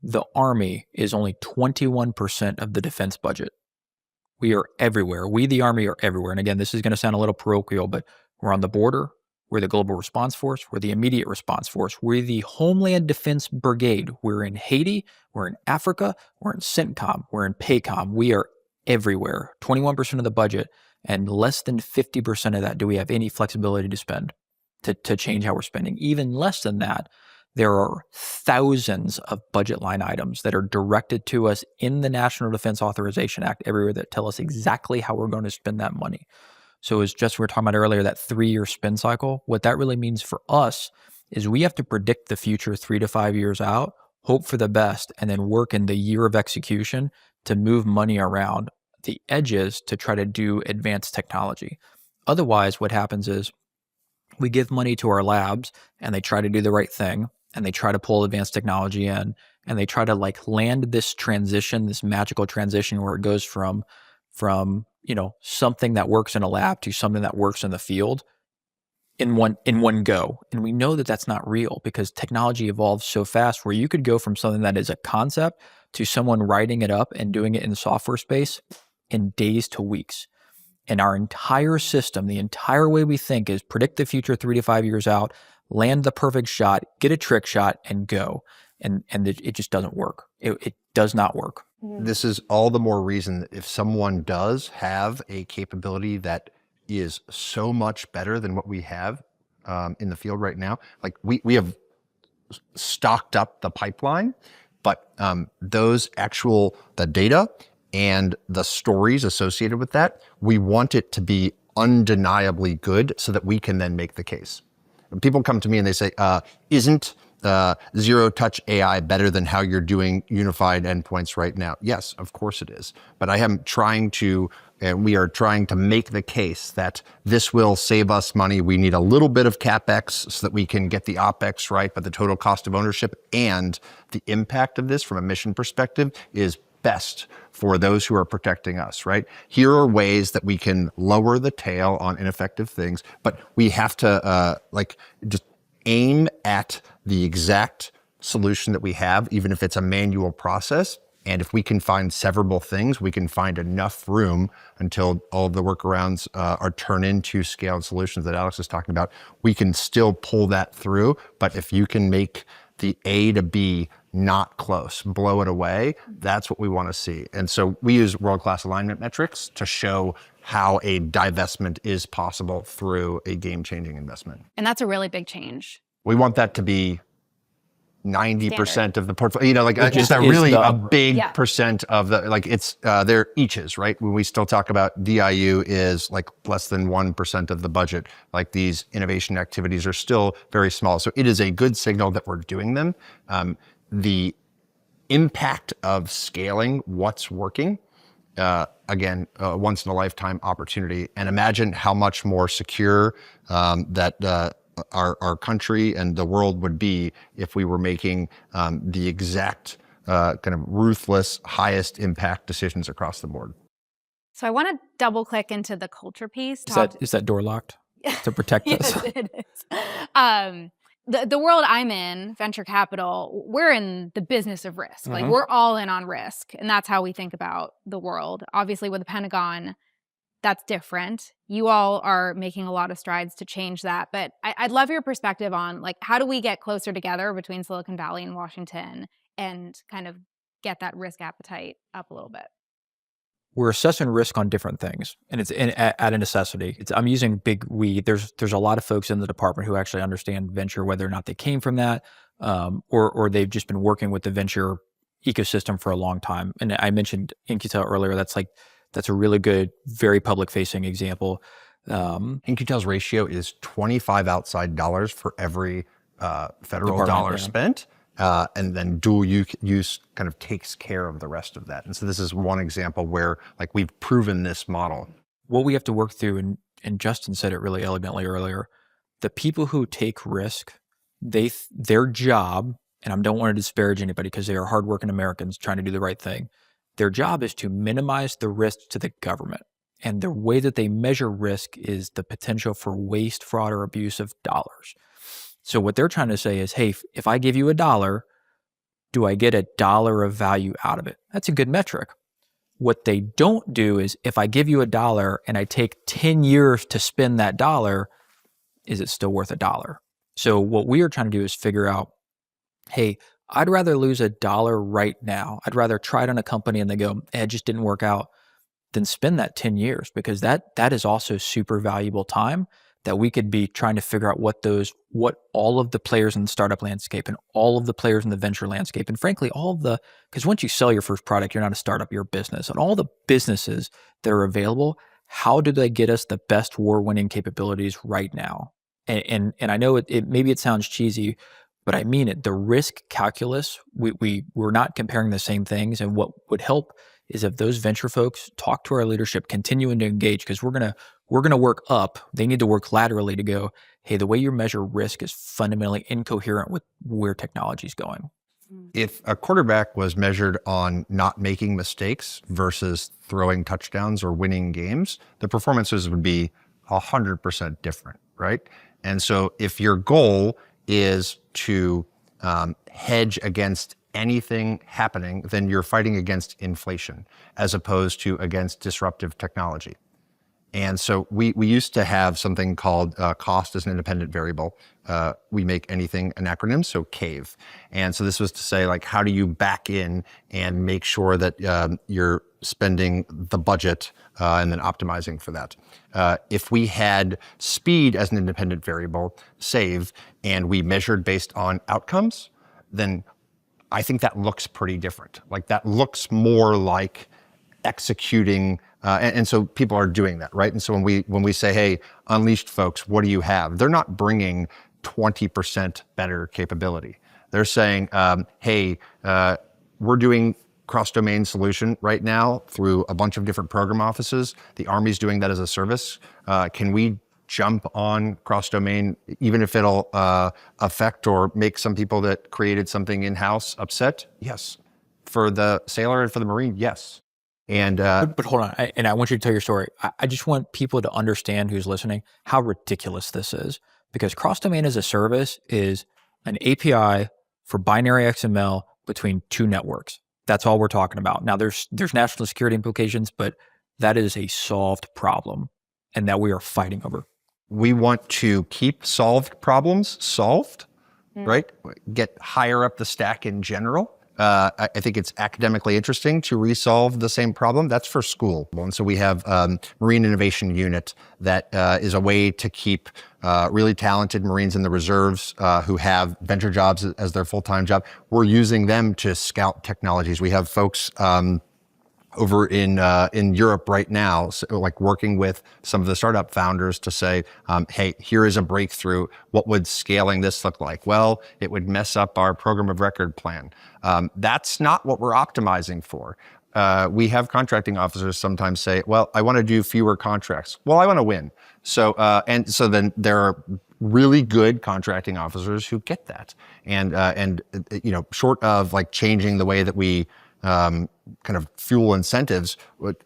[SPEAKER 2] the Army is only 21% of the defense budget. We are everywhere. We, the Army, are everywhere. And again, this is going to sound a little parochial, but we're on the border. We're the Global Response Force. We're the Immediate Response Force. We're the Homeland Defense Brigade. We're in Haiti. We're in Africa. We're in CENTCOM. We're in PACOM. We are everywhere. 21% of the budget, and less than 50% of that do we have any flexibility to spend, to change how we're spending. Even less than that, there are thousands of budget line items that are directed to us in the National Defense Authorization Act everywhere that tell us exactly how we're going to spend that money. So as just we were talking about earlier, that 3-year spend cycle, what that really means for us is we have to predict the future 3 to 5 years out, hope for the best, and then work in the year of execution to move money around. the edges to try to do advanced technology. Otherwise, what happens is we give money to our labs and they try to do the right thing and they try to pull advanced technology in and they try to like land this transition, this magical transition where it goes from something that works in a lab to something that works in the field in one go. And we know that that's not real because technology evolves so fast where you could go from something that is a concept to someone writing it up and doing it in the software space in days to weeks. And our entire system, the entire way we think is predict the future 3 to 5 years out, land the perfect shot, get a trick shot, and go. And it just doesn't work. It does not work.
[SPEAKER 1] This is all the more reason that if someone does have a capability that is so much better than what we have in the field right now, like we have stocked up the pipeline, but the data and the stories associated with that, we want it to be undeniably good so that we can then make the case. When people come to me and they say, isn't zero-touch AI better than how you're doing unified endpoints right now? Yes, of course it is. But we are trying to make the case that this will save us money. We need a little bit of CapEx so that we can get the OpEx right, but the total cost of ownership and the impact of this from a mission perspective is best for those who are protecting us, right? Here are ways that we can lower the tail on ineffective things, but we have to just aim at the exact solution that we have, even if it's a manual process. And if we can find severable things, we can find enough room until all of the workarounds are turned into scaled solutions that Alex is talking about. We can still pull that through, but if you can make the A to B not close, blow it away, that's what we want to see. And so we use world-class alignment metrics to show how a divestment is possible through a game-changing investment.
[SPEAKER 3] And that's a really big change.
[SPEAKER 1] We want that to be 90% of the portfolio, just a big percent of they're eaches, right? When we still talk about DIU is like less than 1% of the budget, like these innovation activities are still very small. So it is a good signal that we're doing them. The impact of scaling what's working, again, a once in a lifetime opportunity. And imagine how much more secure that our country and the world would be if we were making the exact kind of ruthless, highest impact decisions across the board.
[SPEAKER 3] So I want to double click into the culture piece.
[SPEAKER 2] Is that door locked to protect us?
[SPEAKER 3] Yes, it is. The world I'm in, venture capital, we're in the business of risk. Like we're all in on risk. And that's how we think about the world. Obviously with the Pentagon, that's different. You all are making a lot of strides to change that. But I'd love your perspective on how do we get closer together between Silicon Valley and Washington and kind of get that risk appetite up a little bit?
[SPEAKER 2] We're assessing risk on different things, and it's at a necessity. I'm using big we. There's a lot of folks in the department who actually understand venture, whether or not they came from that, or they've just been working with the venture ecosystem for a long time. And I mentioned In-Q-Tel earlier. That's a really good, very public-facing example.
[SPEAKER 1] In-Q-Tel's ratio is 25 outside dollars for every federal dollar spent. And then dual use kind of takes care of the rest of that. And so this is one example where we've proven this model.
[SPEAKER 2] What we have to work through, and Justin said it really elegantly earlier, the people who take risk, their job, and I don't want to disparage anybody because they are hardworking Americans trying to do the right thing. Their job is to minimize the risk to the government. And the way that they measure risk is the potential for waste, fraud, or abuse of dollars. So what they're trying to say is, hey, if I give you $1, do I get $1 of value out of it? That's a good metric. What they don't do is if I give you $1 and I take 10 years to spend that $1, is it still worth $1? So what we are trying to do is figure out, hey, I'd rather lose $1 right now. I'd rather try it on a company and they go, it just didn't work out, than spend that 10 years because that is also super valuable time that we could be trying to figure out what all of the players in the startup landscape and all of the players in the venture landscape, and frankly, because once you sell your first product, you're not a startup, you're a business, and all the businesses that are available, how do they get us the best war-winning capabilities right now? And I know maybe it sounds cheesy, but I mean it. The risk calculus, we're not comparing the same things, and what would help is if those venture folks talk to our leadership, continuing to engage, because we're gonna work up. They need to work laterally to go, hey, the way you measure risk is fundamentally incoherent with where technology is going.
[SPEAKER 1] If a quarterback was measured on not making mistakes versus throwing touchdowns or winning games, the performances would be 100% different, right? And so if your goal is to hedge against anything happening, then you're fighting against inflation as opposed to against disruptive technology. And so we used to have something called cost as an independent variable. We make anything an acronym, so CAVE. And so this was to say, like, how do you back in and make sure that you're spending the budget and then optimizing for that. If we had speed as an independent variable, SAVE, and we measured based on outcomes, then I think that looks pretty different. Like, that looks more like executing, and so people are doing that, right? And so when we say, hey, Unleashed folks, what do you have? They're not bringing 20% better capability. They're saying, hey, we're doing cross-domain solution right now through a bunch of different program offices. The Army's doing that as a service. Can we jump on cross-domain, even if it'll affect or make some people that created something in-house upset? Yes. For the sailor and for the Marine, yes. And
[SPEAKER 2] but hold on, I want you to tell your story. I just want people to understand, who's listening, how ridiculous this is. Because cross-domain as a service is an API for binary XML between two networks. That's all we're talking about. Now, there's national security implications, but that is a solved problem and that we are fighting over.
[SPEAKER 1] We want to keep solved problems solved, right? Get higher up the stack in general. I think it's academically interesting to resolve the same problem. That's for school. And so we have Marine Innovation Unit that is a way to keep really talented Marines in the reserves who have venture jobs as their full-time job. We're using them to scout technologies. We have folks over in Europe right now, so like working with some of the startup founders to say, hey, here is a breakthrough. What would scaling this look like? Well, it would mess up our program of record plan. That's not what we're optimizing for. We have contracting officers sometimes say, well, I want to do fewer contracts. Well, I want to win. So, and so then there are really good contracting officers who get that. And you know, short of like changing the way that we kind of fuel incentives,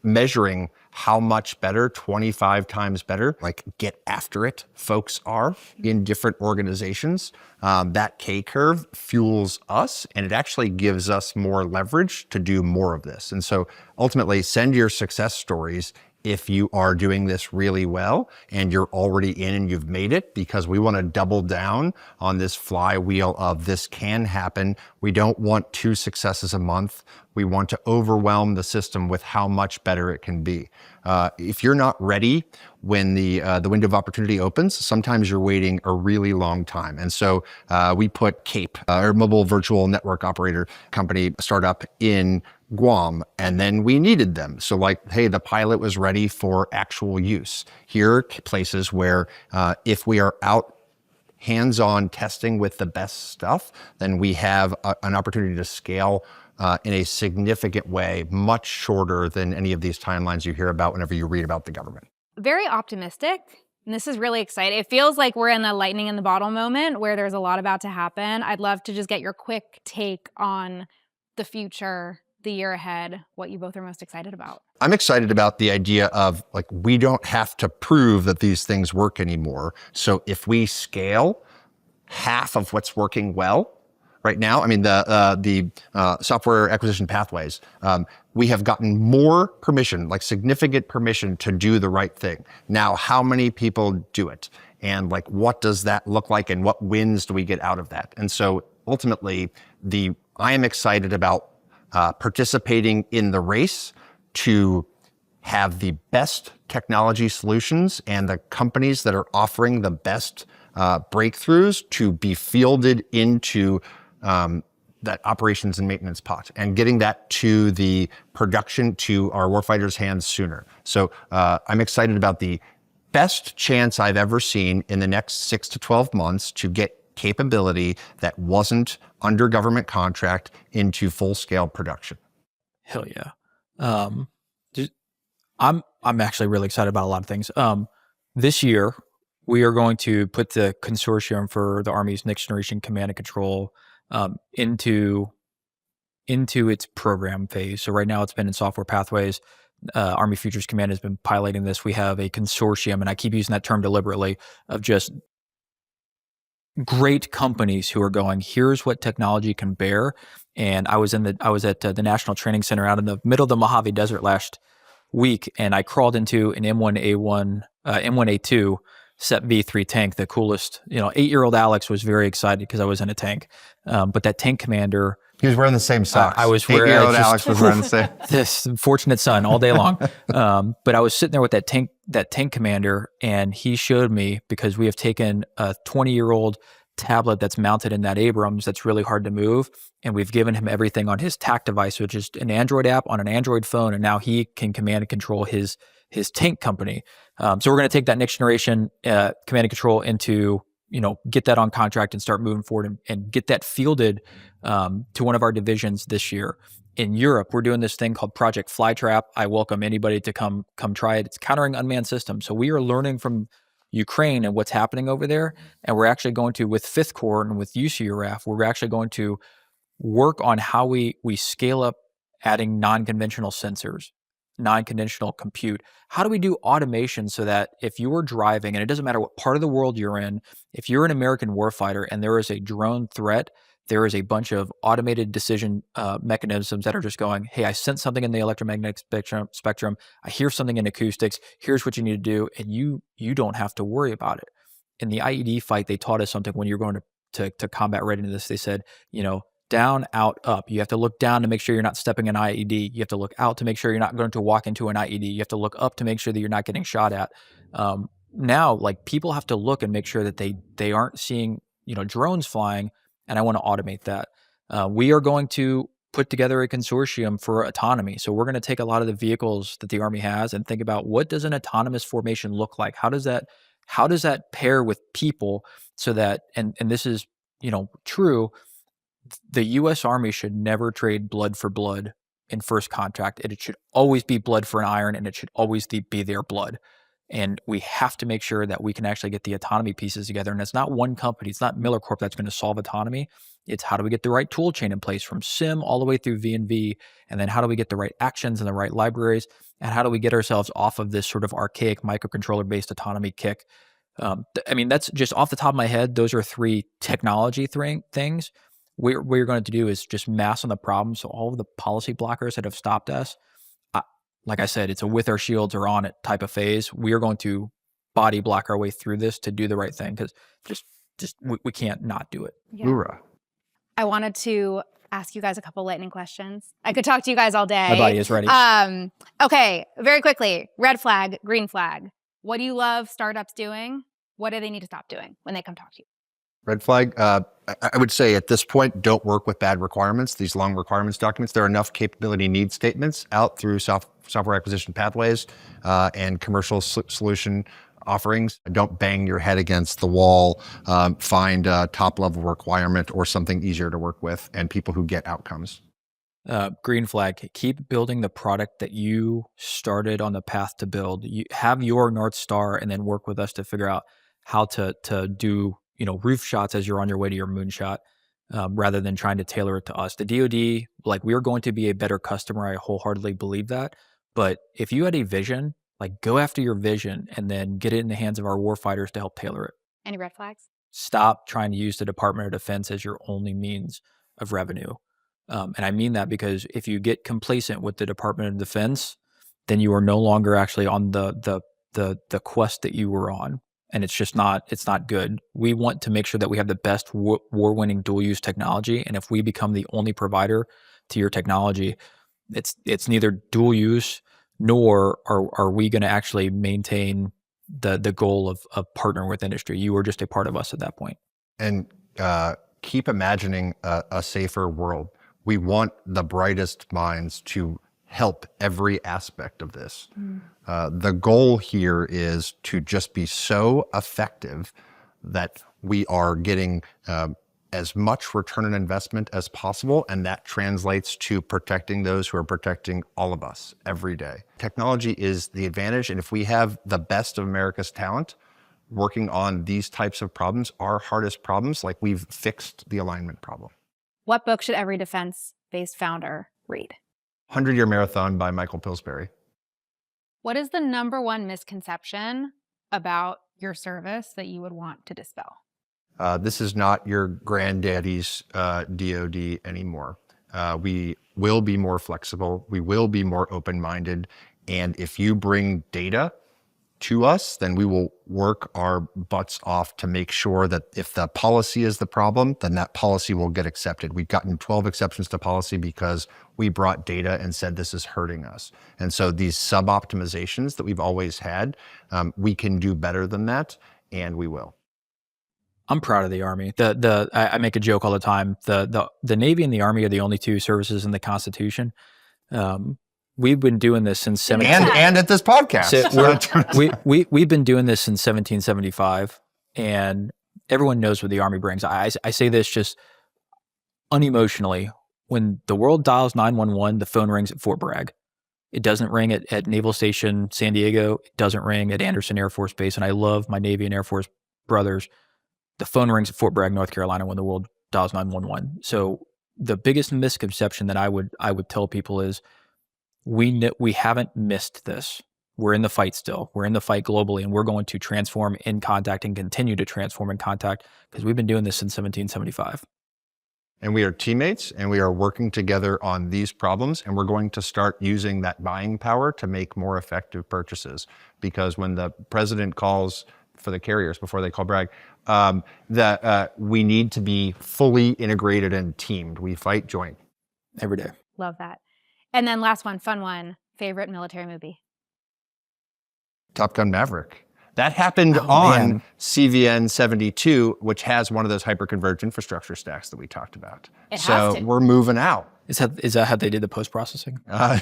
[SPEAKER 1] measuring how much better, 25 times better, like get after it folks are in different organizations. That K-curve fuels us, and it actually gives us more leverage to do more of this. And so ultimately, send your success stories if you are doing this really well and you're already in and you've made it, because we want to double down on this flywheel of this can happen. We don't want 2 successes a month. We want to overwhelm the system with how much better it can be. If you're not ready when the window of opportunity opens, sometimes you're waiting a really long time. And so we put CAPE, our mobile virtual network operator company startup, in Guam, and then we needed them. So like, hey, the pilot was ready for actual use. Here are places where if we are out hands-on testing with the best stuff, then we have an opportunity to scale in a significant way, much shorter than any of these timelines you hear about whenever you read about the government.
[SPEAKER 3] Very optimistic. And this is really exciting. It feels like we're in the lightning in the bottle moment where there's a lot about to happen. I'd love to just get your quick take on the future, the year ahead, what you both are most excited about.
[SPEAKER 1] I'm excited about the idea of, like, we don't have to prove that these things work anymore. So if we scale half of what's working well right now, I mean, the software acquisition pathways, we have gotten more permission, like significant permission to do the right thing. Now, how many people do it? And like, what does that look like? And what wins do we get out of that? And so ultimately, I am excited about participating in the race to have the best technology solutions and the companies that are offering the best breakthroughs to be fielded into that operations and maintenance pot and getting that to the production, to our warfighters' hands sooner. So I'm excited about the best chance I've ever seen in the next 6 to 12 months to get capability that wasn't under government contract into full-scale production.
[SPEAKER 2] Hell yeah. Um, just- I'm actually really excited about a lot of things. This year we are going to put the consortium for the Army's next generation command and control into its program phase. So right now it's been in software pathways. Army Futures Command has been piloting this. We have a consortium, and I keep using that term deliberately, of just great companies who are going, here's what technology can bear. And I was at the National Training Center out in the middle of the Mojave Desert last week, and I crawled into an M1A2 SEP V3 tank, the coolest. 8-year-old Alex was very excited because I was in a tank. But that tank commander,
[SPEAKER 1] He was wearing the same socks.
[SPEAKER 2] I was wearing
[SPEAKER 1] 8-year-old Alex was wearing the same.
[SPEAKER 2] This fortunate son all day long. But I was sitting there with that tank commander, and he showed me, because we have taken a 20-year-old tablet that's mounted in that Abrams that's really hard to move, and we've given him everything on his TAC device, which is an Android app on an Android phone, and now he can command and control his tank company. So we're going to take that next generation command and control into, get that on contract and start moving forward and get that fielded to one of our divisions this year. In Europe, we're doing this thing called Project Flytrap. I welcome anybody to come try it. It's countering unmanned systems. So we are learning from Ukraine and what's happening over there. And we're actually going to, with 5th Corps and with UCURAF, we're actually going to work on how we scale up adding non-conventional sensors, non-conventional compute. How do we do automation so that if you are driving, and it doesn't matter what part of the world you're in, if you're an American warfighter and there is a drone threat, there is a bunch of automated decision mechanisms that are just going, hey, I sense something in the electromagnetic spectrum. I hear something in acoustics. Here's what you need to do. And you don't have to worry about it. In the IED fight, they taught us something when you're going to combat readiness. They said, down, out, up. You have to look down to make sure you're not stepping an IED. You have to look out to make sure you're not going to walk into an IED. You have to look up to make sure that you're not getting shot at. Now, people have to look and make sure that they aren't seeing, drones flying, and I want to automate that. We are going to put together a consortium for autonomy. So we're going to take a lot of the vehicles that the Army has and think about, what does an autonomous formation look like? How does that pair with people, so that, and this is, true, the U.S. Army should never trade blood for blood in first contract. It should always be blood for an iron, and it should always be their blood. And we have to make sure that we can actually get the autonomy pieces together. And it's not one company. It's not Miller Corp that's going to solve autonomy. It's how do we get the right tool chain in place from SIM all the way through V&V, and then how do we get the right actions and the right libraries, and how do we get ourselves off of this sort of archaic microcontroller-based autonomy kick. That's just off the top of my head. Those are 3 technology things. What we're going to do is just mass on the problem. So all of the policy blockers that have stopped us, like I said, it's a with our shields or on it type of phase. We are going to body block our way through this to do the right thing, because we can't not do it.
[SPEAKER 3] Yeah.
[SPEAKER 1] Hoorah.
[SPEAKER 3] I wanted to ask you guys a couple lightning questions. I could talk to you guys all day.
[SPEAKER 2] My body is ready.
[SPEAKER 3] Okay, very quickly. Red flag, green flag. What do you love startups doing? What do they need to stop doing when they come talk to you?
[SPEAKER 1] Red flag, I would say at this point, don't work with bad requirements, these long requirements documents. There are enough capability need statements out through software acquisition pathways and commercial solution offerings. Don't bang your head against the wall. Find a top level requirement or something easier to work with, and people who get outcomes.
[SPEAKER 2] Green flag, keep building the product that you started on the path to build. You have your North Star, and then work with us to figure out how to do roof shots as you're on your way to your moonshot, rather than trying to tailor it to us. The DoD, we are going to be a better customer. I wholeheartedly believe that. But if you had a vision, go after your vision and then get it in the hands of our warfighters to help tailor it.
[SPEAKER 3] Any red flags?
[SPEAKER 2] Stop trying to use the Department of Defense as your only means of revenue. And I mean that because if you get complacent with the Department of Defense, then you are no longer actually on the quest that you were on. And it's not good. We want to make sure that we have the best war-winning dual-use technology. And if we become the only provider to your technology, it's neither dual-use nor are we going to actually maintain the goal of partnering with industry. You are just a part of us at that point. And
[SPEAKER 1] keep imagining a safer world. We want the brightest minds to help every aspect of this. The goal here is to just be so effective that we are getting as much return on investment as possible, and that translates to protecting those who are protecting all of us every day. Technology is the advantage, and if we have the best of America's talent working on these types of problems, our hardest problems, like we've fixed the alignment problem.
[SPEAKER 3] What book should every defense-based founder read?
[SPEAKER 1] 100-Year Marathon by Michael Pillsbury.
[SPEAKER 3] What is the number one misconception about your service that you would want to dispel?
[SPEAKER 1] This is not your granddaddy's DoD anymore. We will be more flexible. We will be more open-minded. And if you bring data to us, then we will work our butts off to make sure that if the policy is the problem, then that policy will get accepted. We've gotten 12 exceptions to policy because we brought data and said this is hurting us. And so these sub-optimizations that we've always had, we can do better than that, and we will.
[SPEAKER 2] I'm proud of the Army. I make a joke all the time. The Navy and the Army are the only two services in the Constitution. We've been doing this since
[SPEAKER 1] And at this podcast.
[SPEAKER 2] We've been doing this since 1775, and everyone knows what the Army brings. I say this just unemotionally. When the world dials 911, the phone rings at Fort Bragg. It doesn't ring at Naval Station San Diego. It doesn't ring at Anderson Air Force Base. And I love my Navy and Air Force brothers. The phone rings at Fort Bragg, North Carolina, when the world dials 911. So the biggest misconception that I would tell people is we haven't missed this. We're in the fight still. We're in the fight globally, and we're going to transform in contact and continue to transform in contact because we've been doing this since 1775.
[SPEAKER 1] And we are teammates, and we are working together on these problems, and we're going to start using that buying power to make more effective purchases. Because when the president calls for the carriers before they call Bragg, we need to be fully integrated and teamed. We fight joint.
[SPEAKER 2] Every day.
[SPEAKER 3] Love that. And then last one, fun one, favorite military movie?
[SPEAKER 1] Top Gun Maverick. That happened on CVN 72, which has one of those hyperconverged infrastructure stacks that we talked about. So we're moving out.
[SPEAKER 2] Is that how they did the post-processing? I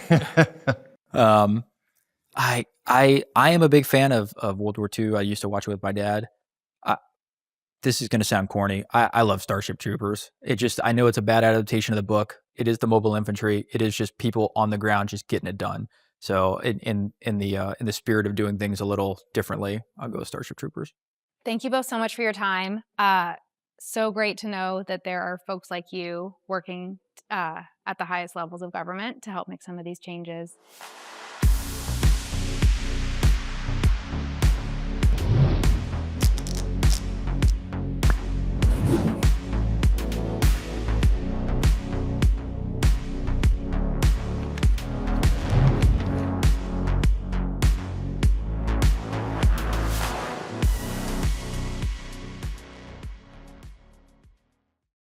[SPEAKER 2] am a big fan of World War II. I used to watch it with my dad. This is going to sound corny. I love Starship Troopers. I know it's a bad adaptation of the book. It is the mobile infantry. It is just people on the ground just getting it done. So in the spirit of doing things a little differently, I'll go with Starship Troopers.
[SPEAKER 3] Thank you both so much for your time. So great to know that there are folks like you working at the highest levels of government to help make some of these changes.